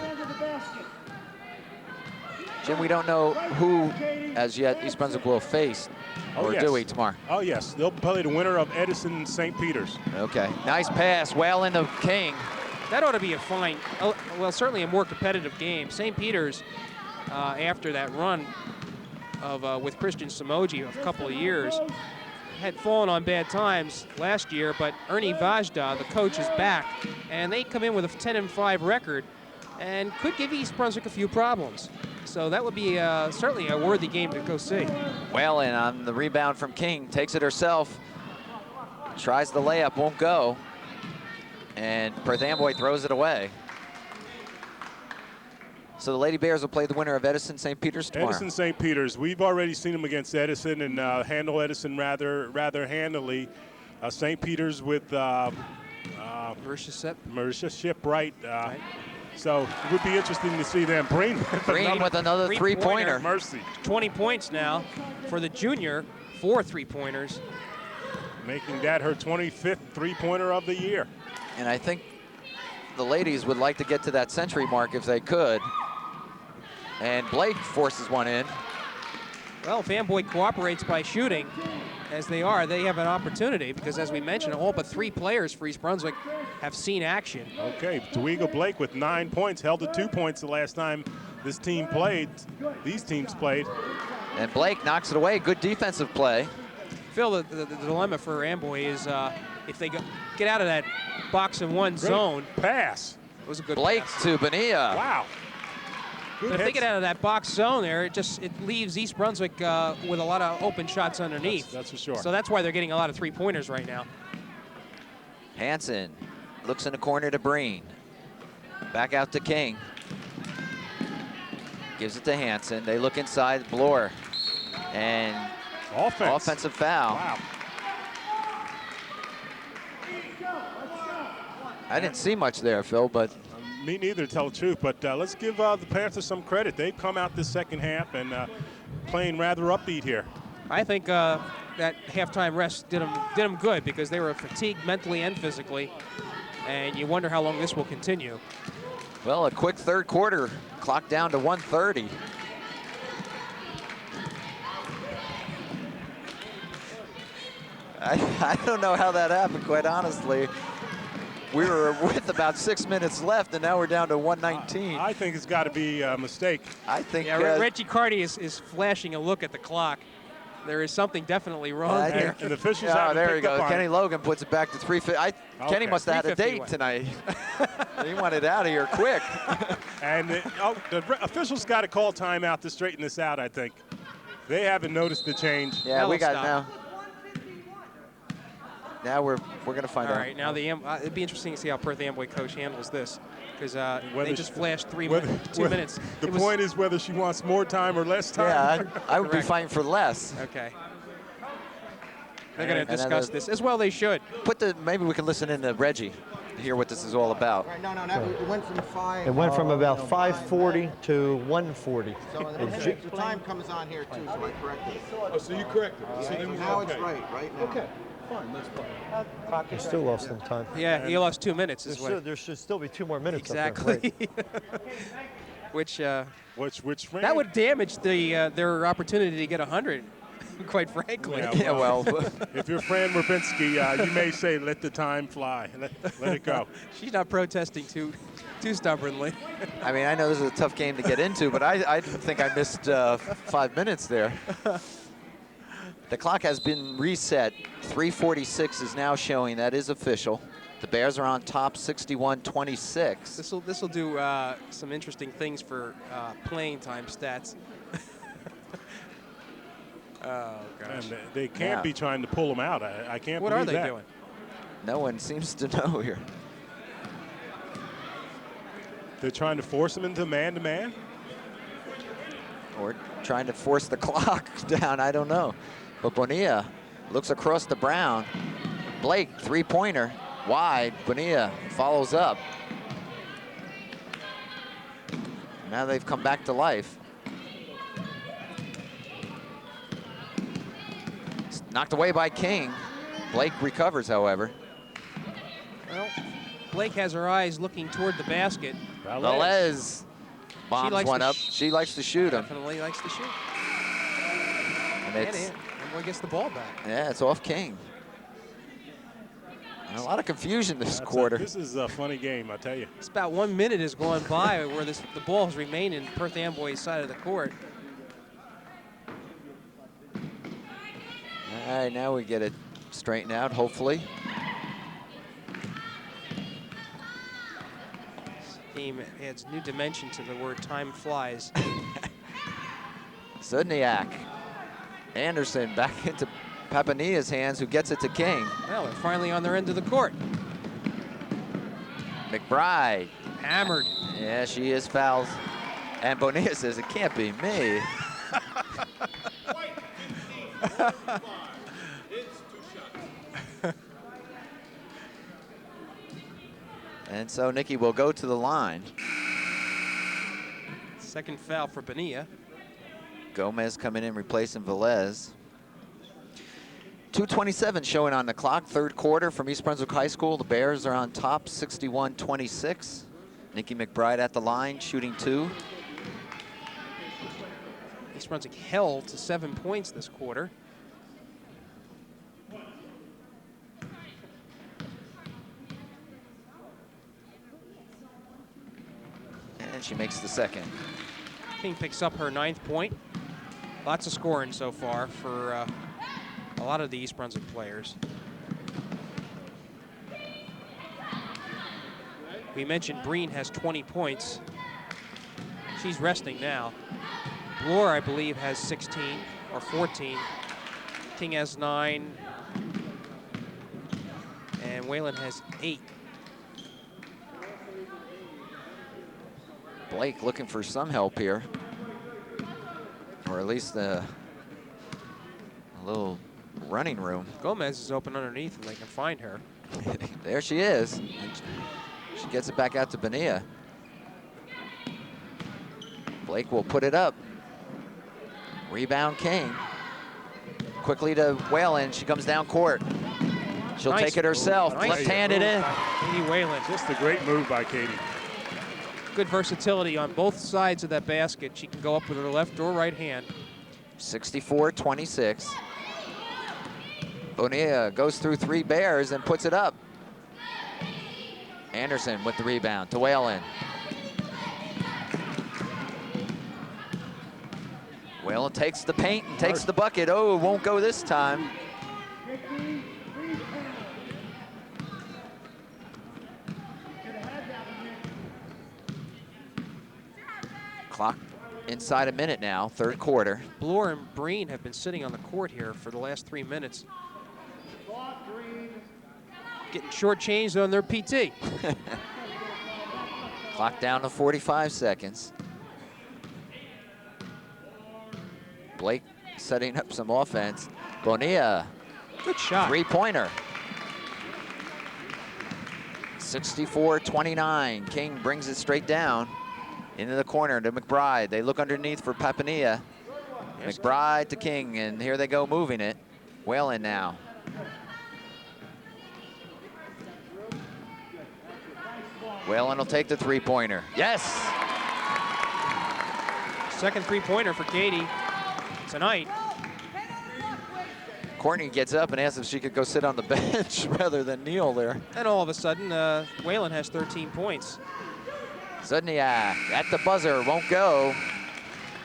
Jim, we don't know who, as yet, East Brunswick will face, or do we tomorrow? Oh, yes. They'll play the winner of Edison and St. Peter's. Okay. Nice pass. Well into King. That ought to be a fine, well, certainly a more competitive game. St. Peter's, after that run of with Christian Samoji of a couple of years, had fallen on bad times last year, but Ernie Vajda, the coach, is back, and they come in with a 10-5 record and could give East Brunswick a few problems. So that would be certainly a worthy game to go see. Whalen on the rebound from King, takes it herself, tries the layup, won't go, and Perth Amboy throws it away. So the Lady Bears will play the winner of Edison St. Peter's tomorrow. Edison St. Peter's. We've already seen them against Edison and handle Edison rather handily. St. Peter's with Marisha Shipwright. So it would be interesting to see them. Breen with another three-pointer. Mercy. 20 points now for the junior, 4 3-pointers. Making that her 25th three-pointer of the year. And I think the ladies would like to get to that century mark if they could. And Blake forces one in. Well, if Amboy cooperates by shooting, as they are, they have an opportunity because, as we mentioned, all but 3 players for East Brunswick have seen action. Okay, Tawega Blake with 9 points, held to 2 points the last time these teams played. And Blake knocks it away. Good defensive play. Phil, the dilemma for Amboy is if they get out of that box and one zone. Pass. It was a good Blake pass. to Bonilla. Wow. But if they get out of that box zone there, it leaves East Brunswick with a lot of open shots underneath. That's for sure. So that's why they're getting a lot of 3-pointers right now. Hansen looks in the corner to Breen. Back out to King. Gives it to Hansen. They look inside. Bloor. And offensive foul. Wow. I didn't see much there, Phil, but Me neither, to tell the truth, but let's give the Panthers some credit. They've come out this second half and playing rather upbeat here. I think that halftime rest did them good because they were fatigued mentally and physically, and you wonder how long this will continue. well, a quick third quarter. Clock down to 1:30. I don't know how that happened, quite honestly. We were with about 6 minutes left, and now we're down to 1:19. I think it's got to be a mistake. I think. Yeah, Reggie Carty is flashing a look at the clock. There is something definitely wrong there. And the officials Oh, haven't there you picked up go. on Kenny it. Logan puts it back to 3:50. Kenny must have had a date 3:51. tonight. He wanted out of here quick. And the officials got to call timeout to straighten this out, I think. They haven't noticed the change. Yeah, Now we let's got stop. now. Now we're going to find All out. right, now it'd be interesting to see how Perth Amboy coach handles this because they Whether just she- flashed 2 whether- minutes. The It was- point is whether she wants more time or less time. Yeah, I would be Correct. fighting for less. Okay. They're going to And discuss then this as well. They should. Maybe we can listen in to Reggie to hear what this is all about. Right, no, it went from 5. It went from about 5:40 to 1:40. So the time comes on here too, so I corrected it. Oh, so you corrected it. So then Now it's right now. Okay, fine, let's play. They still lost some time. Yeah, he lost 2 minutes as well. There should still be 2 more minutes. up there. Exactly. Which friend? that would damage their opportunity to get 100, quite frankly. Yeah, Yeah, well, If you're Fran Verbinski, you may say, let the time fly. Let it go. She's not protesting too stubbornly. I mean, I know this is a tough game to get into, but I think I missed 5 minutes there. The clock has been reset. 3:46 is now showing. That is official. The Bears are on top, 61-26. This will do some interesting things for playing time stats. Oh gosh. And they can't Yeah. be trying to pull them out. I can't What are believe they that. doing? No one seems to know here. They're trying to force them into man-to-man? Or trying to force the clock down, I don't know. But Bonilla looks across to Brown. Blake, three-pointer, wide. Bonilla follows up. Now they've come back to life. It's knocked away by King. Blake recovers, however. Well, Blake has her eyes looking toward the basket. Velez bombs likes one to up. She likes to shoot him. Definitely likes to shoot. And And it's, Amboy gets the ball back. yeah, it's off King. And a lot of confusion this quarter. This is a funny game, I tell you. It's about 1 minute has gone by where the ball has remained in Perth Amboy's side of the court. All right, now we get it straightened out, hopefully. Game adds new dimension to the word time flies. Sudniak. Anderson back into Papania's hands, who gets it to King. Well, they're finally on their end of the court. McBride. Hammered. Yeah, she is fouled. And Bonilla says, it can't be me. And so Nikki will go to the line. Second foul for Bonilla. Gomez coming in replacing Velez. 2:27 showing on the clock, third quarter from East Brunswick High School. The Bears are on top, 61-26. Nikki McBride at the line, shooting 2. East Brunswick held to 7 points this quarter. And she makes the second. King picks up her 9th point. Lots of scoring so far for a lot of the East Brunswick players. We mentioned Breen has 20 points. She's resting now. Bloor, I believe, has 16 or 14. King has 9. And Whalen has 8. Blake looking for some help here. Or at least a little running room. Gomez is open underneath and they can find her. There she is. And she gets it back out to Bonilla. Blake will put it up. Rebound King. Quickly to Whalen. She comes down court. She'll Nice take it herself. move. Nice Left-handed in. Katie Whalen. Just a great move by Katie. Good versatility on both sides of that basket. She can go up with her left or right hand. 64-26. Bonilla goes through 3 Bears and puts it up. Anderson with the rebound to Whalen. Whalen takes the paint and takes the bucket. Oh, it won't go this time. Clock inside a minute now, third quarter. Bloor and Breen have been sitting on the court here for the last 3 minutes. Getting shortchanged on their PT. Clock down to 45 seconds. Blake setting up some offense. Bonilla, Good shot. 3-pointer. 64-29. King brings it straight down into the corner to McBride. They look underneath for Papanilla. Yes. McBride to King, and here they go moving it. Whalen now. Whalen will take the 3-pointer. Yes! Second 3-pointer for Katie tonight. Courtney gets up and asks if she could go sit on the bench rather than kneel there. And all of a sudden, Whalen has 13 points. Zudniak at the buzzer, won't go.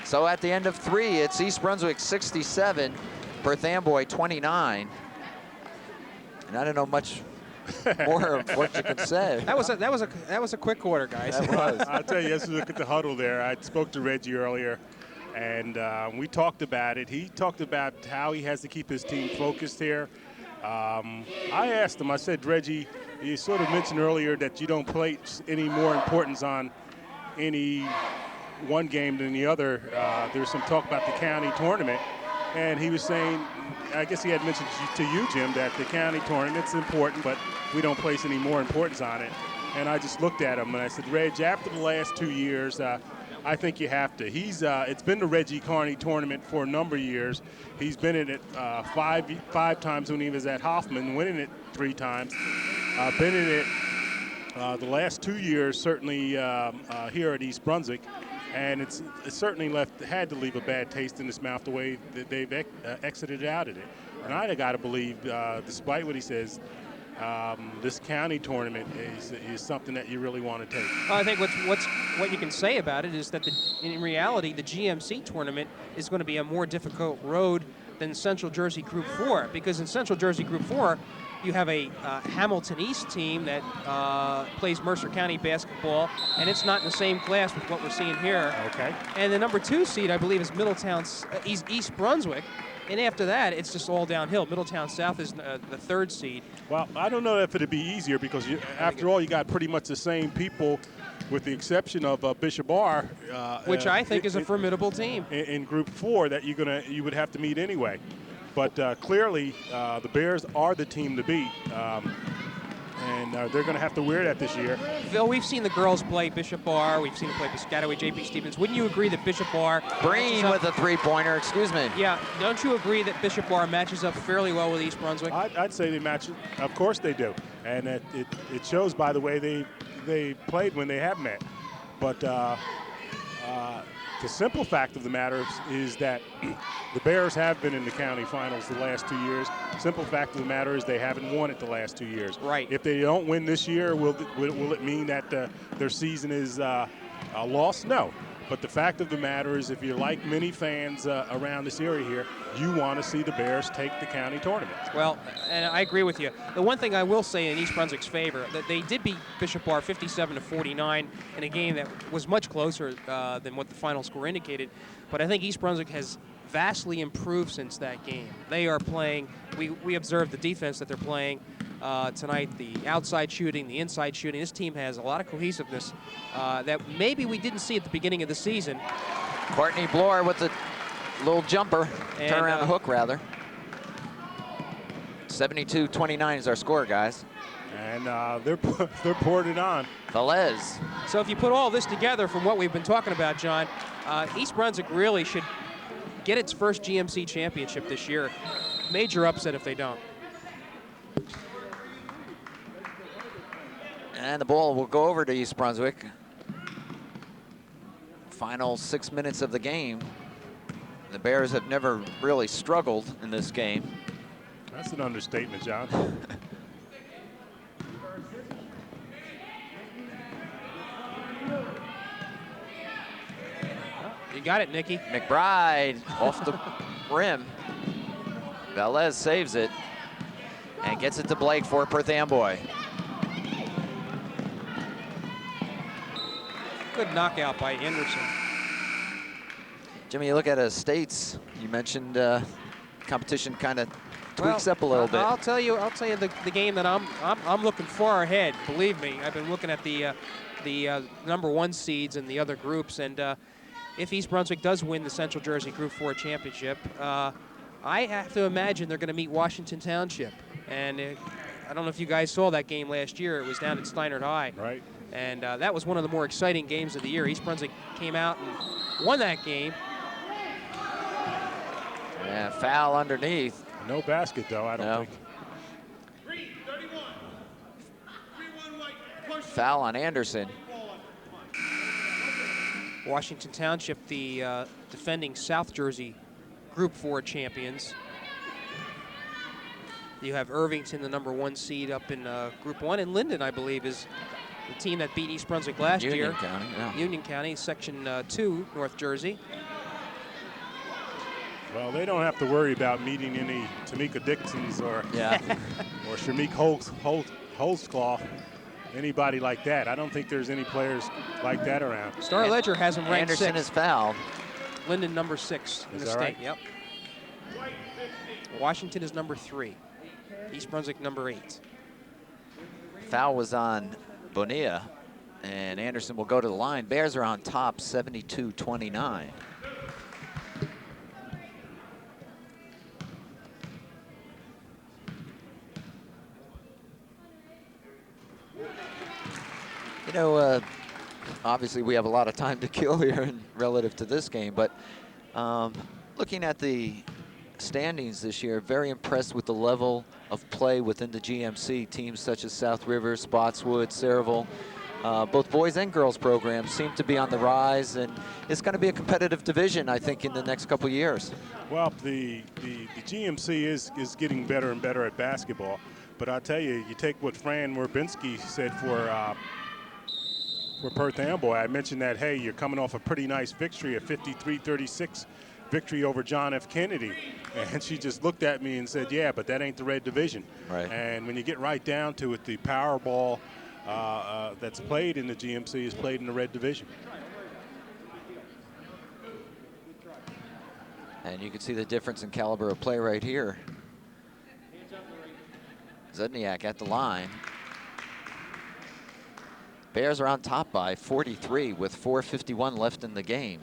So at the end of 3, it's East Brunswick 67, Perth Amboy 29. And I don't know much more of what you can say. That was a quick quarter, guys. That was. I'll tell you, let's look at the huddle there. I spoke to Reggie earlier, and we talked about it. He talked about how he has to keep his team focused here. I asked him, I said, Reggie, you sort of mentioned earlier that you don't place any more importance on any one game than the other. There's some talk about the county tournament, and he was saying, I guess he had mentioned to you, Jim, that the county tournament's important, but we don't place any more importance on it. And I just looked at him and I said, Reg, after the last 2 years, I think you have to. It's been the Reggie Carney tournament for a number of years. He's been in it five times when he was at Hoffman, winning it 3 times. Been in it the last 2 years, certainly here at East Brunswick. And it certainly had to leave a bad taste in his mouth the way that they've exited out of it. And I got to believe, despite what he says, this county tournament is something that you really want to take. I think what you can say about it is that in reality, the GMC tournament is going to be a more difficult road than Central Jersey Group 4, because in Central Jersey Group 4, you have a Hamilton East team that plays Mercer County basketball, and it's not in the same class with what we're seeing here. Okay. And the number 2 seed, I believe, is East Brunswick. And after that, it's just all downhill. Middletown South is the 3rd seed. Well, I don't know if it'd be easier because after all, you got pretty much the same people with the exception of Bishop Bar, which I think is a formidable team. In Group 4 that you would have to meet anyway. But clearly, the Bears are the team to beat, and they're going to have to wear that this year. Phil, we've seen the girls play Bishop Bar. We've seen them play Piscataway, J.P. Stevens. Wouldn't you agree that Bishop Bar Breen with a three-pointer, excuse me. Yeah, don't you agree that Bishop Bar matches up fairly well with East Brunswick? I'd say they match. Of course they do, and it shows by the way they played when they have met. But the simple fact of the matter is that the Bears have been in the county finals the last 2 years. Simple fact of the matter is they haven't won it the last 2 years. Right. If they don't win this year, will it mean that their season is a loss? No. But the fact of the matter is, if you're like many fans around this area here, you want to see the Bears take the county tournament. Well, and I agree with you. The one thing I will say in East Brunswick's favor, that they did beat Bishop Bar 57-49 in a game that was much closer than what the final score indicated. But I think East Brunswick has vastly improved since that game. They are playing, we observed the defense that they're playing tonight, the outside shooting, the inside shooting. This team has a lot of cohesiveness that maybe we didn't see at the beginning of the season. Courtney Bloor with a little jumper, turn around the hook rather. 72-29 is our score, guys. And they're pouring it on. Velez. So if you put all this together from what we've been talking about, John, East Brunswick really should get its first GMC championship this year. Major upset if they don't. And the ball will go over to East Brunswick. Final 6 minutes of the game. The Bears have never really struggled in this game. That's an understatement, John. You got it, Nicky. McBride off the rim. Velez saves it and gets it to Blake for Perth Amboy. Good knockout by Anderson. Jimmy, you look at Estates. You mentioned competition kind of tweaks up a little bit. I'll tell you the game that I'm looking far ahead. Believe me, I've been looking at the #1 seeds in the other groups, and if East Brunswick does win the Central Jersey Group 4 championship, I have to imagine they're going to meet Washington Township. And I don't know if you guys saw that game last year. It was down at Steinert High. Right. And that was one of the more exciting games of the year. East Brunswick came out and won that game. Yeah, foul underneath. No basket, though, I don't think. Foul on Anderson. Washington Township, the defending South Jersey Group 4 champions. You have Irvington, the #1 seed, up in Group 1, and Linden, I believe, is the team that beat East Brunswick last year. Union County, yeah. Union County, Section 2, North Jersey. Well, they don't have to worry about meeting any Tamika Dixons or or Shamik Holtzclaw, anybody like that. I don't think there's any players like that around. Star Ledger has him ranked Anderson 6th. is fouled. Linden #6 in the state. Right? Yep. Washington is #3. East Brunswick #8. Foul was on Bonilla, and Anderson will go to the line. Bears are on top, 72-29. You know, obviously we have a lot of time to kill here relative to this game, but looking at the standings this year, very impressed with the level of play within the GMC. Teams such as South River, Spotswood, Saraville, both boys and girls programs seem to be on the rise, and it's going to be a competitive division, I think, in the next couple years. Well, the GMC is getting better and better at basketball, but I'll tell you, you take what Fran Werbinski said for Perth Amboy. I mentioned that, hey, you're coming off a pretty nice victory, a 53-36 victory over John F. Kennedy. And she just looked at me and said, yeah, but that ain't the red division. Right. And when you get right down to it, the power ball that's played in the GMC is played in the red division. And you can see the difference in caliber of play right here. Zedniak at the line. Bears are on top by 43 with 4:51 left in the game.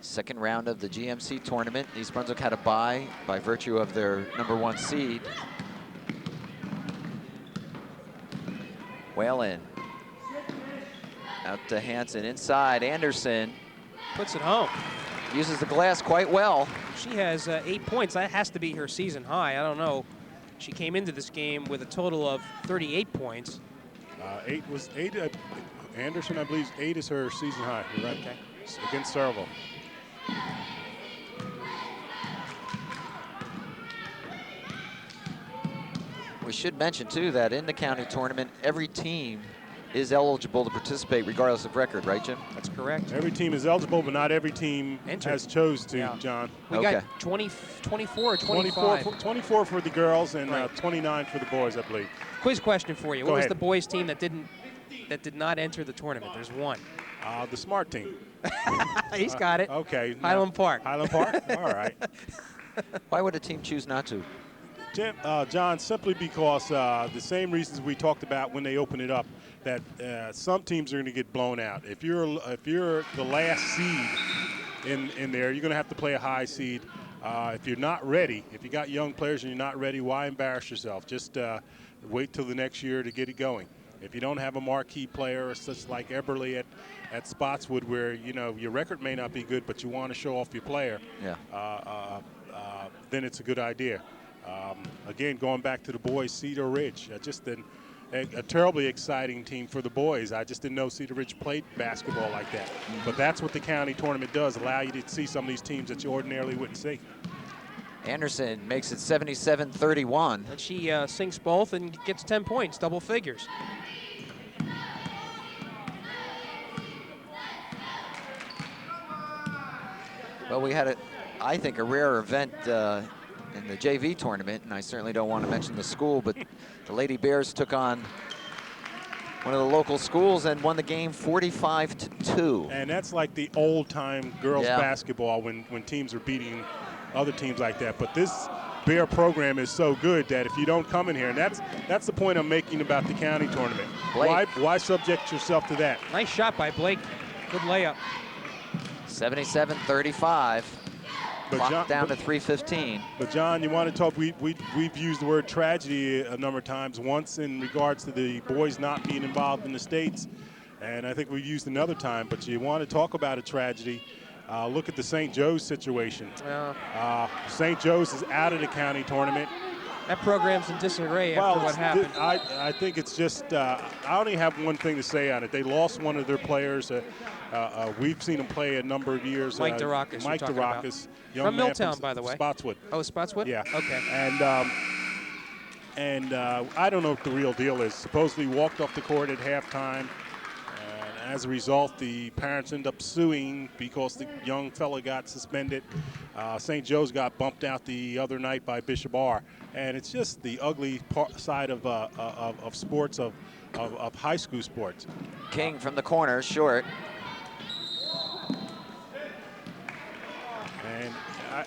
Second round of the GMC tournament. East Brunswick had a bye by virtue of their #1 seed. Whalen. Out to Hansen, inside, Anderson. Puts it home. Uses the glass quite well. She has 8 points. That has to be her season high. I don't know. She came into this game with a total of 38 points. Eight. Anderson, I believe, 8 is her season high. You're right. Okay. Against Serval. We should mention, too, that in the county tournament, every team is eligible to participate regardless of record, right, Jim? That's correct. Every team is eligible, but not every team has chose to, Yeah. John. We got 24 or 25. 24 for the girls and Right. 29 for the boys, I believe. Quiz question for you. Go What was ahead. the boys' team that did not enter the tournament? There's one. The smart team. He's got it. Okay. Highland Park. Highland Park? All right. Why would a team choose not to? Jim, John, simply because the same reasons we talked about when they open it up, that some teams are going to get blown out. If you're the last seed in there, you're going to have to play a high seed. If you're not ready, if you got young players and you're not ready, why embarrass yourself? Just wait till the next year to get it going. If you don't have a marquee player such like Eberly at Spotswood, where your record may not be good, but you want to show off your player, then it's a good idea. Again, going back to the boys, Cedar Ridge, just a terribly exciting team for the boys. I just didn't know Cedar Ridge played basketball like that. But that's what the county tournament does, allow you to see some of these teams that you ordinarily wouldn't see. Anderson makes it 77-31. And she sinks both and gets 10 points, double figures. Well, we had, I think, a rare event in the JV tournament, and I certainly don't want to mention the school, but the Lady Bears took on one of the local schools and won the game 45-2. And that's like the old-time girls basketball when teams are beating other teams like that. But this Bear program is so good that if you don't come in here, and that's the point I'm making about the county tournament. Why subject yourself to that? Nice shot by Blake. Good layup. 77-35. Clock down to 3:15. But John, you want to talk? We've used the word tragedy a number of times. Once in regards to the boys not being involved in the states, and I think we've used another time. But you want to talk about a tragedy? Look at the St. Joe's situation. St. Joe's is out of the county tournament. That program's in disarray after what happened. I think it's just, I only have one thing to say on it. They lost one of their players. We've seen him play a number of years. Mike DeRockus. Mike DeRockus. From Milltown, by the way. Spotswood. Oh, Spotswood? Yeah. Okay. And I don't know what the real deal is. Supposedly walked off the court at halftime. And as a result, the parents end up suing because the young fella got suspended. St. Joe's got bumped out the other night by Bishop R. And it's just the ugly side of sports, of high school sports. King from the corner, short. And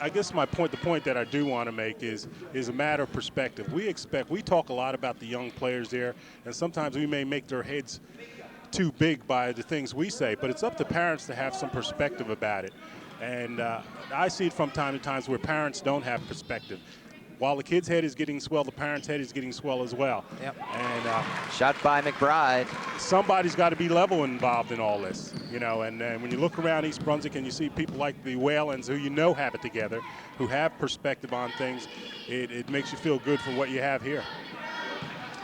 I guess the point that I do want to make is a matter of perspective. We talk a lot about the young players there, and sometimes we may make their heads too big by the things we say, but it's up to parents to have some perspective about it. And I see it from time to time where parents don't have perspective. While the kid's head is getting swell, the parent's head is getting swell as well. Yep. And shot by McBride. Somebody's got to be level involved in all this, And when you look around East Brunswick and you see people like the Whalens, who have it together, who have perspective on things, it makes you feel good for what you have here.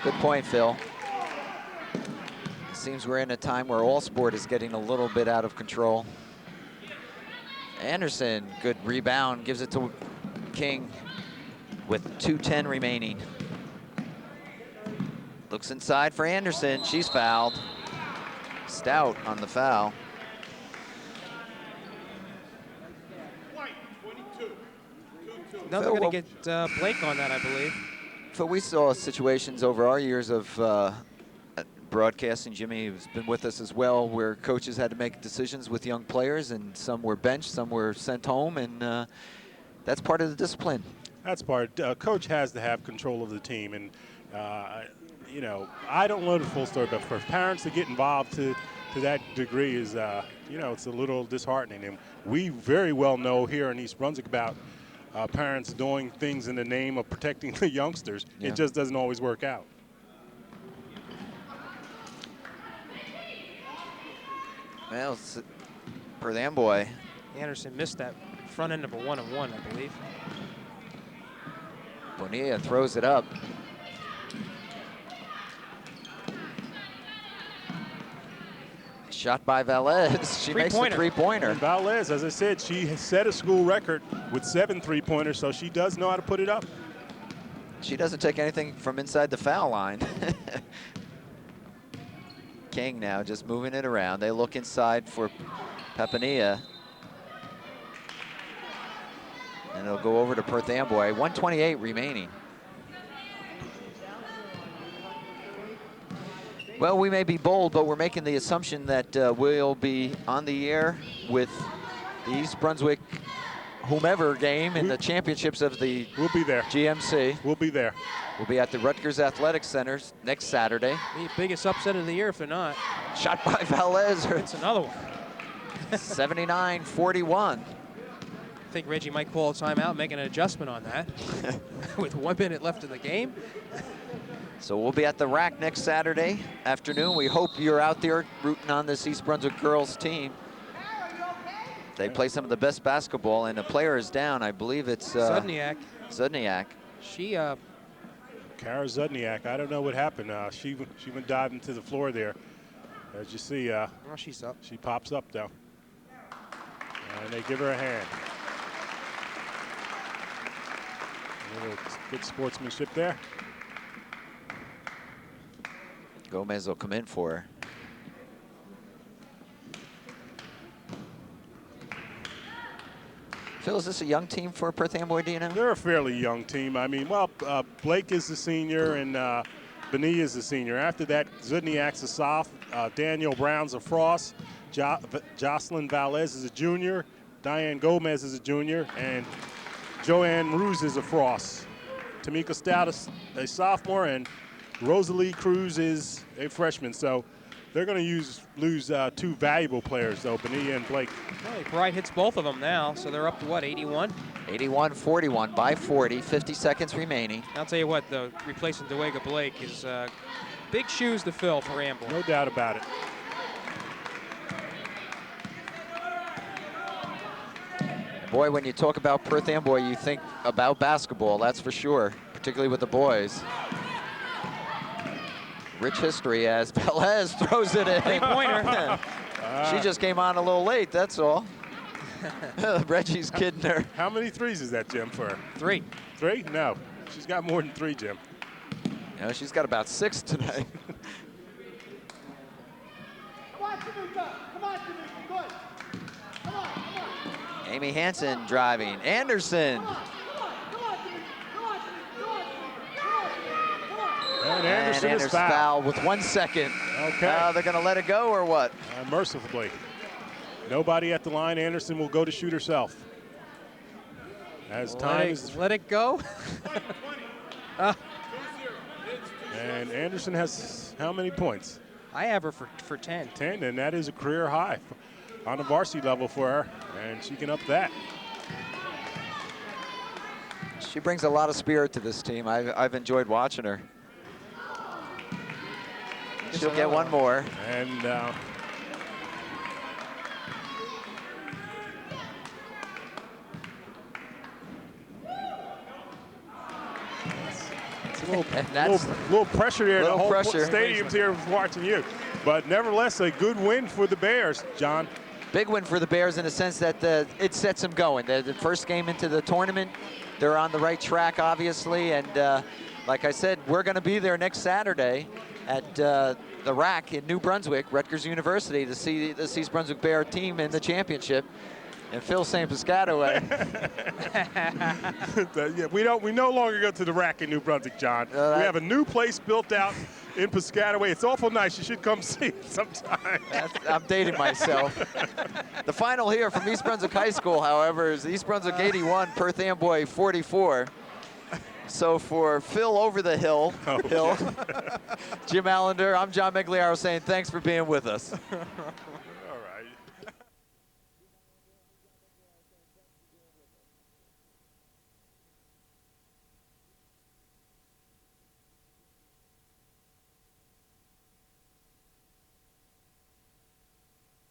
Good point, Phil. It seems we're in a time where all sport is getting a little bit out of control. Anderson, good rebound, gives it to King with 2:10 remaining. Looks inside for Anderson. She's fouled. Stout on the foul. No, they're going to get Blake on that, I believe. Phil, we saw situations over our years of broadcasting, Jimmy, who's been with us as well, where coaches had to make decisions with young players, and some were benched, some were sent home, and that's part of the discipline. That's part. Coach has to have control of the team, and you know, I don't know the full story, but for parents to get involved to that degree is, you know, it's a little disheartening. And we very well know here in East Brunswick about parents doing things in the name of protecting the youngsters. Yeah. It just doesn't always work out. Well, Perth Amboy. Anderson missed that front end of a 1-on-1, I believe. Bonilla throws it up. Shot by Velez. She makes the three-pointer. And Velez, as I said, she has set a school record with 7 3-pointers, so she does know how to put it up. She doesn't take anything from inside the foul line. King now just moving it around. They look inside for Papanilla. And it'll go over to Perth Amboy. 1:28 remaining. Well, we may be bold, but we're making the assumption that we'll be on the air with the East Brunswick whomever game in the championships of the We'll be there. GMC. We'll be there. We'll be at the Rutgers Athletic Center next Saturday. The biggest upset of the year if they're not. Shot by Velez. It's another one. 79-41. I think Reggie might call a timeout, make an adjustment on that. With 1 minute left in the game. So we'll be at the rack next Saturday afternoon. We hope you're out there rooting on this East Brunswick girls team. They play some of the best basketball, and a player is down. I believe it's Zudniak. Zudniak. She, Kara Zudniak, I don't know what happened. She went diving to the floor there. As you see, well, she's up. she pops up though. And they give her a hand. A little good sportsmanship there. Gomez will come in for her. Phil, is this a young team for Perth Amboy, do you know? They're a fairly young team. I mean, well, Blake is the senior and Bonilla is the senior. After that, Zudniak's a soph. Daniel Brown's a frost. Jocelyn Velez is a junior. Diane Gomez is a junior. And Joanne Ruse is a frost. Tamika Stout is a sophomore, and Rosalie Cruz is a freshman. So they're going to lose 2 valuable players, though, Bonilla and Blake. Well, Bright hits both of them now, so they're up to what, 81? 81-41 by 40, 50 seconds remaining. I'll tell you what, though, replacing DeWega Blake is big shoes to fill for Amboy. No doubt about it. Boy, when you talk about Perth Amboy, you think about basketball, that's for sure, particularly with the boys. Rich history as Velez throws it in. Three-pointer. She just came on a little late, that's all. Reggie's kidding her. How many threes is that, Jim, for her? 3. 3? No. She's got more than 3, Jim. You know, she's got about 6 tonight. Come on, Tamika. Come on, Tamika. Good. Come on, come on. Amy Hansen driving. Anderson. And Anderson is fouled. fouled with 1 second. Okay. They're going to let it go or what? Mercifully. Nobody at the line. Anderson will go to shoot herself. As time is. Let it go. And Anderson has how many points? I have her for 10. 10, and that is a career high on the varsity level for her, and she can up that. She brings a lot of spirit to this team. I've enjoyed watching her. She'll get one more. And little pressure there. Little the whole pressure. stadium's here watching you. But nevertheless, a good win for the Bears, John. Big win for the Bears in the sense that it sets them going. The first game into the tournament, they're on the right track, obviously. And like I said, we're going to be there next Saturday at the rack in New Brunswick, Rutgers University, to see the East Brunswick Bear team in the championship. And Phil saying Piscataway. Yeah, we no longer go to the rack in New Brunswick, John. We have a new place built out in Piscataway. It's awful nice. You should come see it sometime. I'm dating myself. The final here from East Brunswick High School, however, is East Brunswick 81, Perth Amboy 44. So for Phil over the hill, Jim Allinder, I'm John Meggiolaro saying thanks for being with us.